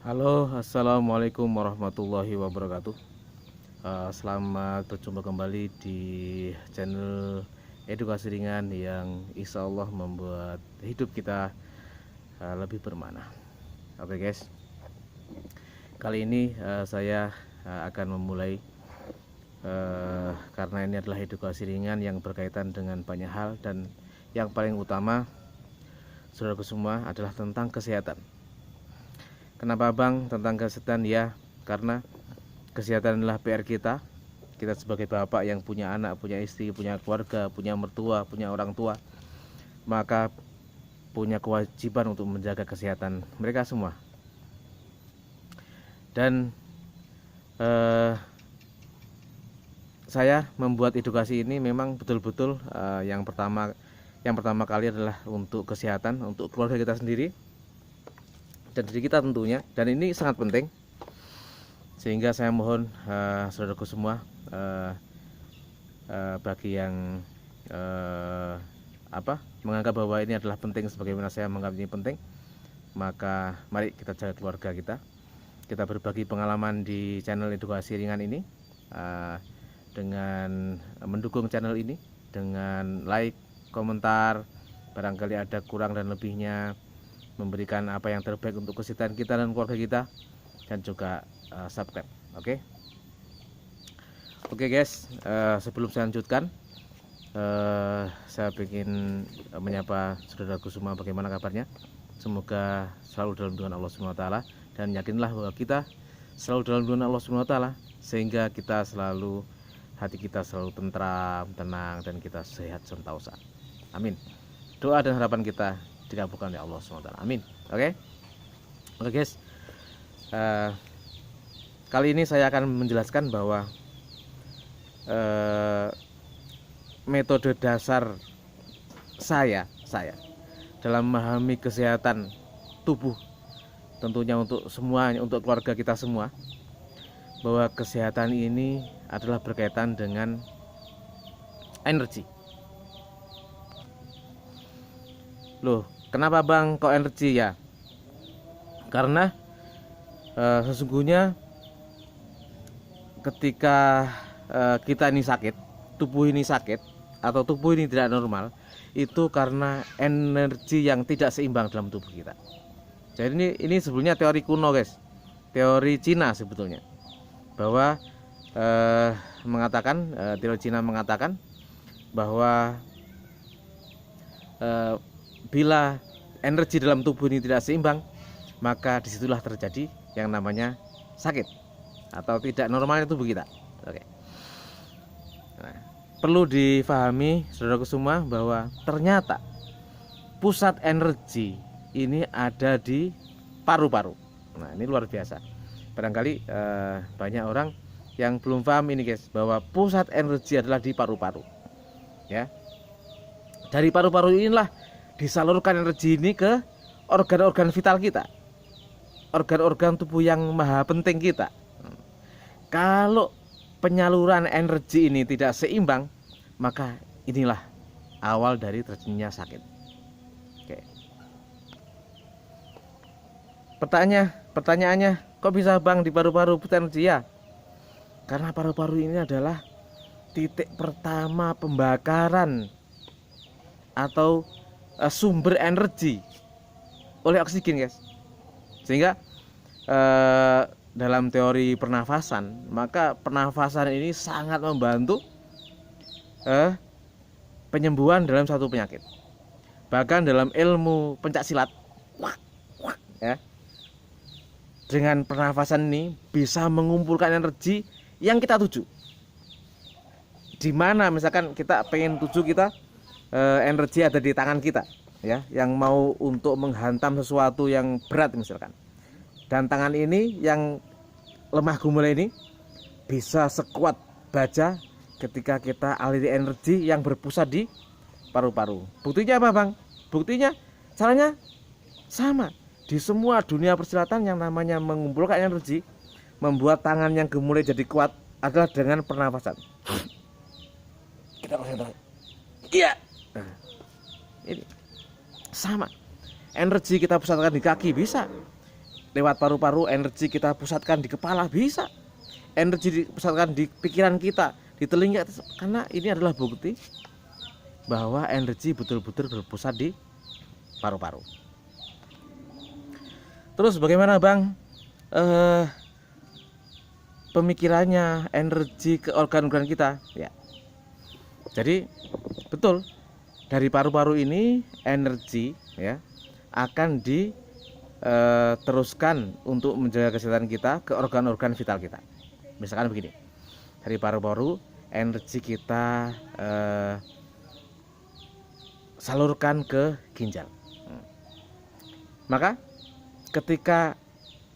Halo, assalamualaikum warahmatullahi wabarakatuh. Selamat berjumpa kembali di channel edukasi ringan yang insya Allah membuat hidup kita lebih bermakna. Oke guys, kali ini saya akan memulai karena ini adalah edukasi ringan yang berkaitan dengan banyak hal, dan yang paling utama saudaraku semua adalah tentang kesehatan. Kenapa Bang tentang kesehatan? Ya, karena kesehatan adalah PR kita. Kita sebagai bapak yang punya anak, punya istri, punya keluarga, punya mertua, punya orang tua, maka punya kewajiban untuk menjaga kesehatan mereka semua. Dan saya membuat edukasi ini memang betul-betul yang pertama kali adalah untuk kesehatan, untuk keluarga kita sendiri dan diri kita tentunya, dan ini sangat penting, sehingga saya mohon saudaraku semua, bagi yang menganggap bahwa ini adalah penting sebagaimana saya menganggap ini penting, maka mari kita jaga keluarga kita berbagi pengalaman di channel edukasi ringan ini, dengan mendukung channel ini dengan like, komentar, barangkali ada kurang dan lebihnya, memberikan apa yang terbaik untuk kesehatan kita dan keluarga kita, dan juga subscribe. Oke guys, sebelum saya lanjutkan, saya ingin menyapa saudaraku semua, bagaimana kabarnya? Semoga selalu dalam lindungan Allah SWT, dan yakinlah bahwa kita selalu dalam lindungan Allah SWT, sehingga kita selalu, hati kita selalu tentram, tenang, dan kita sehat sentosa. Amin. Doa dan harapan kita dikabulkan oleh Allah SWT. Amin. Oke guys, kali ini saya akan menjelaskan bahwa metode dasar saya dalam memahami kesehatan tubuh, tentunya untuk semuanya, untuk keluarga kita semua, bahwa kesehatan ini adalah berkaitan dengan energi. Loh, kenapa Bang kok energi? Ya, karena sesungguhnya ketika kita ini sakit, tubuh ini sakit, atau tubuh ini tidak normal, itu karena energi yang tidak seimbang dalam tubuh kita. Jadi ini sebetulnya teori kuno guys, teori Cina sebetulnya, bahwa teori Cina mengatakan bahwa bila energi dalam tubuh ini tidak seimbang, maka disitulah terjadi yang namanya sakit atau tidak normalnya tubuh kita. Oke. Nah, perlu difahami saudaraku semua bahwa ternyata pusat energi ini ada di paru-paru. Nah, ini luar biasa. Barangkali banyak orang yang belum paham ini guys, bahwa pusat energi adalah di paru-paru. Ya. Dari paru-paru inilah disalurkan energi ini ke organ-organ vital kita, organ-organ tubuh yang maha penting kita. Kalau penyaluran energi ini tidak seimbang, maka inilah awal dari terjadinya sakit. Oke. Pertanyaannya, kok bisa Bang di paru-paru pusat energi? Ya, karena paru-paru ini adalah titik pertama pembakaran atau sumber energi oleh oksigen guys, sehingga dalam teori pernafasan, maka pernafasan ini sangat membantu penyembuhan dalam satu penyakit. Bahkan dalam ilmu pencak silat, ya, dengan pernafasan ini bisa mengumpulkan energi yang kita tuju. Dimana misalkan kita pengen tuju, kita energi ada di tangan kita, ya, yang mau untuk menghantam sesuatu yang berat misalkan, dan tangan ini yang lemah gumul ini bisa sekuat baja ketika kita aliri energi yang berpusat di paru-paru. Buktinya apa Bang? Buktinya caranya sama. Di semua dunia persilatan yang namanya mengumpulkan energi, membuat tangan yang gemulai jadi kuat, adalah dengan pernafasan. Kita konsentrasi. Iya. Nah, ini sama. Energi kita pusatkan di kaki bisa, lewat paru-paru energi kita pusatkan di kepala, bisa energi dipusatkan di pikiran kita, di telinga, karena ini adalah bukti bahwa energi betul-betul berpusat di paru-paru. Terus bagaimana Bang pemikirannya energi ke organ-organ kita ya? Jadi betul, dari paru-paru ini energi ya akan diteruskan untuk menjaga kesehatan kita ke organ-organ vital kita. Misalkan begini, dari paru-paru energi kita salurkan ke ginjal. Maka ketika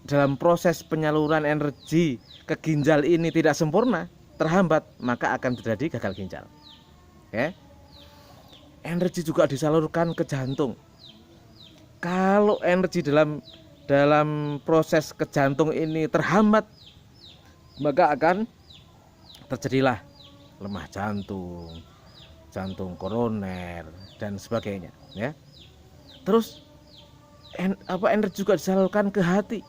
dalam proses penyaluran energi ke ginjal ini tidak sempurna, terhambat, maka akan terjadi gagal ginjal. Ya. Energi juga disalurkan ke jantung. Kalau energi dalam proses ke jantung ini terhambat, maka akan terjadilah lemah jantung, jantung koroner dan sebagainya. Ya. Terus energi juga disalurkan ke hati.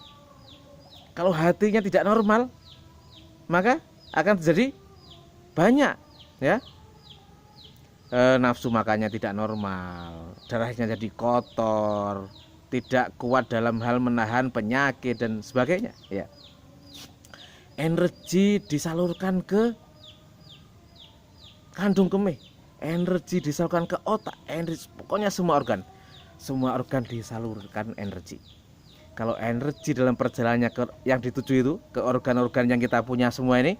Kalau hatinya tidak normal, maka akan terjadi banyak ya. Nafsu makannya tidak normal, darahnya jadi kotor, tidak kuat dalam hal menahan penyakit dan sebagainya ya. Energi disalurkan ke kandung kemih, energi disalurkan ke otak, energi, pokoknya semua organ disalurkan energi. Kalau energi dalam perjalanannya yang dituju itu ke organ-organ yang kita punya semua ini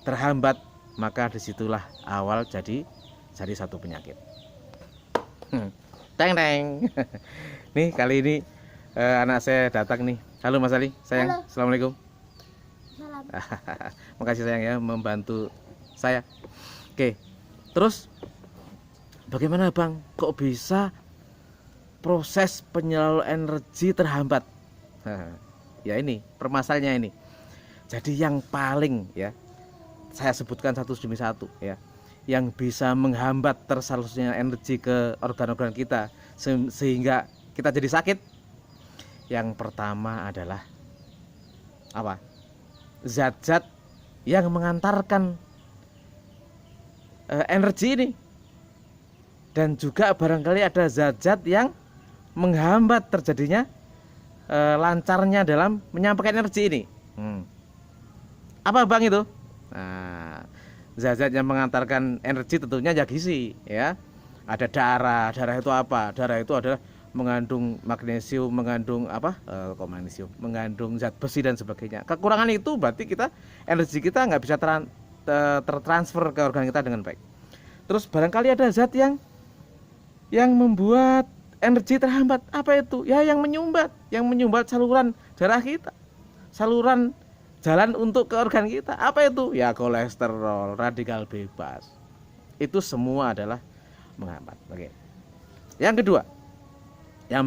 terhambat, maka disitulah awal jadi satu penyakit. Teng teng. Nih kali ini anak saya datang nih. Halo Mas Ali, sayang. Halo. Assalamualaikum. Salam. Makasih sayang ya membantu saya. Oke. Terus bagaimana Bang? Kok bisa proses penyaluran energi terhambat? Ya ini permasalahannya ini. Jadi yang paling ya saya sebutkan satu demi satu ya, yang bisa menghambat tersalurnya energi ke organ-organ kita sehingga kita jadi sakit. Yang pertama adalah apa? Zat-zat yang mengantarkan energi ini, dan juga barangkali ada zat-zat yang menghambat terjadinya lancarnya dalam menyampaikan energi ini. Apa Bang itu? Nah, zat-zat yang mengantarkan energi tentunya ya gizi ya. Ada darah itu apa? Darah itu adalah mengandung magnesium, mengandung apa? Magnesium, mengandung zat besi dan sebagainya. Kekurangan itu berarti energi kita nggak bisa tertransfer ke organ kita dengan baik. Terus barangkali ada zat yang membuat energi terhambat. Apa itu? Ya yang menyumbat saluran darah kita, saluran jalan untuk ke organ kita. Apa itu? Ya kolesterol, radikal bebas. Itu semua adalah menghambat. Oke. Yang kedua, yang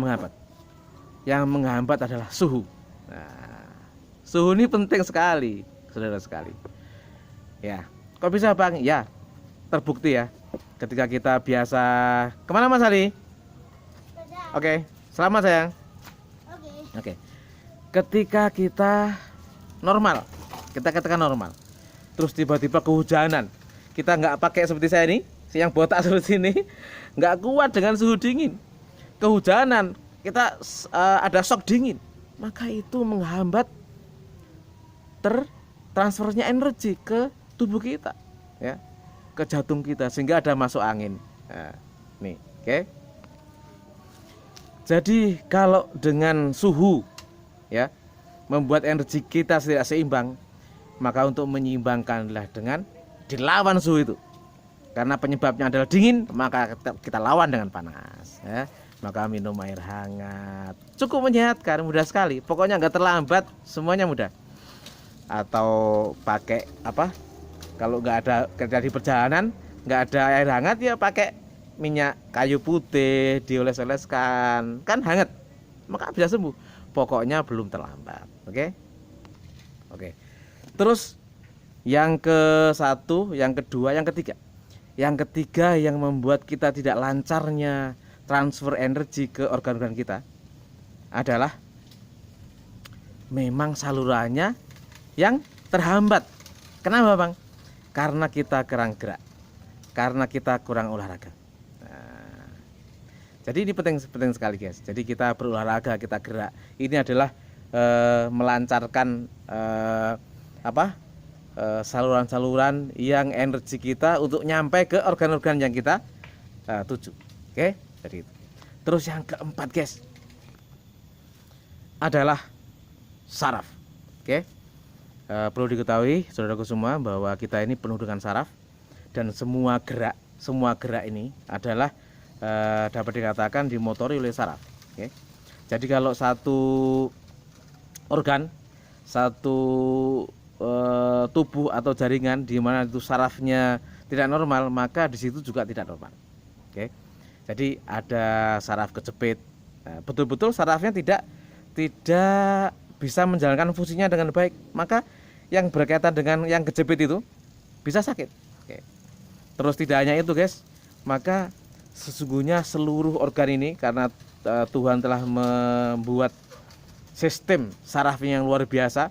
menghambat adalah suhu. Nah, suhu ini penting sekali, saudara sekali. Ya, kok bisa Bang? Ya, terbukti ya. Ketika kita biasa kemana Mas Ali? Oke, selamat sayang. Oke. Ketika kita normal, kita katakan normal, terus tiba-tiba kehujanan, kita nggak pakai seperti saya ini, yang botak seperti ini, nggak kuat dengan suhu dingin, kehujanan, kita ada shock dingin, maka itu menghambat transfernya energi ke tubuh kita, ya, ke jantung kita, sehingga ada masuk angin. Nah, nih, oke. Jadi kalau dengan suhu, ya, membuat energi kita tidak seimbang, maka untuk menyeimbangkanlah dengan dilawan suhu itu. Karena penyebabnya adalah dingin, maka kita lawan dengan panas ya. Maka minum air hangat, cukup menyehatkan, mudah sekali. Pokoknya nggak terlambat, semuanya mudah. Atau pakai apa, kalau nggak ada kerja di perjalanan, nggak ada air hangat, ya pakai minyak kayu putih, dioles-oleskan, kan hangat, maka bisa sembuh. Pokoknya belum terlambat. Oke. Terus yang ke-1, yang kedua, yang ketiga. Yang ketiga yang membuat kita tidak lancarnya transfer energi ke organ-organ kita adalah memang salurannya yang terhambat. Kenapa Bang? Karena kita kurang gerak, karena kita kurang olahraga. Nah, jadi ini penting sekali guys. Jadi kita berolahraga, kita gerak. Ini adalah melancarkan saluran-saluran yang energi kita untuk nyampe ke organ-organ yang kita tuju. Oke, jadi itu. Terus yang keempat guys adalah saraf. Oke, perlu diketahui saudaraku semua bahwa kita ini penuh dengan saraf, dan semua gerak ini adalah dapat dikatakan dimotori oleh saraf. Oke, jadi kalau satu organ, satu tubuh atau jaringan di mana itu sarafnya tidak normal, maka di situ juga tidak normal. Oke, jadi ada saraf kejepit, betul-betul sarafnya tidak bisa menjalankan fungsinya dengan baik, maka yang berkaitan dengan yang kejepit itu bisa sakit. Oke. Terus tidak hanya itu guys, maka sesungguhnya seluruh organ ini karena Tuhan telah membuat sistem sarafnya yang luar biasa,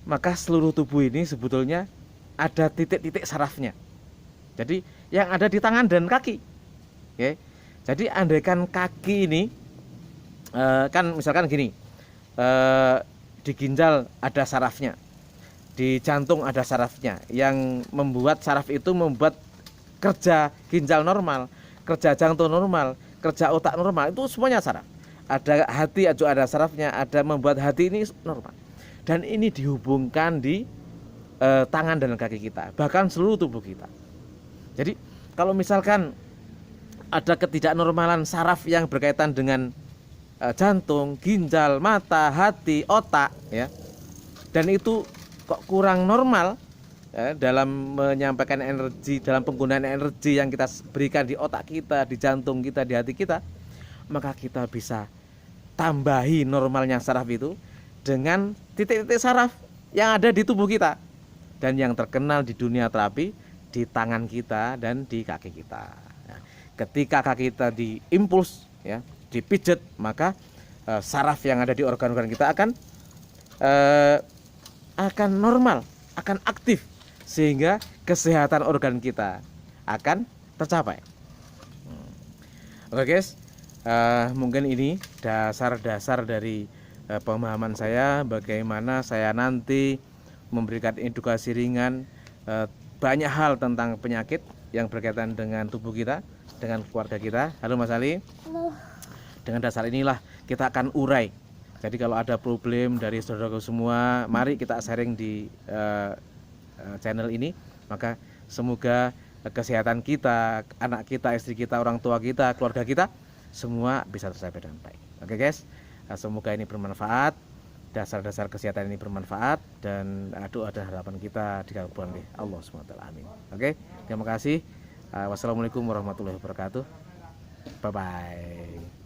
maka seluruh tubuh ini sebetulnya ada titik-titik sarafnya. Jadi yang ada di tangan dan kaki. Oke. Jadi andaikan kaki ini kan misalkan gini, di ginjal ada sarafnya, di jantung ada sarafnya, yang membuat saraf itu membuat kerja ginjal normal, kerja jantung normal, kerja otak normal, itu semuanya saraf. Ada hati juga ada sarafnya, ada membuat hati ini normal. Dan ini dihubungkan di tangan dan kaki kita, bahkan seluruh tubuh kita. Jadi kalau misalkan ada ketidaknormalan saraf yang berkaitan dengan jantung, ginjal, mata, hati, otak, ya, dan itu kok kurang normal dalam menyampaikan energi, dalam penggunaan energi yang kita berikan di otak kita, di jantung kita, di hati kita, maka kita bisa tambahi normalnya saraf itu dengan titik-titik saraf yang ada di tubuh kita dan yang terkenal di dunia terapi di tangan kita dan di kaki kita. Nah, ketika kaki kita diimpuls, ya, dipijet, maka saraf yang ada di organ-organ kita akan normal, akan aktif, sehingga kesehatan organ kita akan tercapai. Oke guys, mungkin ini dasar-dasar dari pemahaman saya bagaimana saya nanti memberikan edukasi ringan banyak hal tentang penyakit yang berkaitan dengan tubuh kita, dengan keluarga kita. Halo Mas Ali. Halo. Dengan dasar inilah kita akan urai. Jadi kalau ada problem dari saudara semua, mari kita sharing di channel ini. Maka semoga kesehatan kita, anak kita, istri kita, orang tua kita, keluarga kita, semua bisa tercapai dengan baik. Oke guys, semoga ini bermanfaat. Dasar-dasar kesehatan ini bermanfaat, dan doa dan harapan kita dikabulkan oleh Allah SWT. Amin. Oke, terima kasih. Wassalamualaikum warahmatullahi wabarakatuh. Bye bye.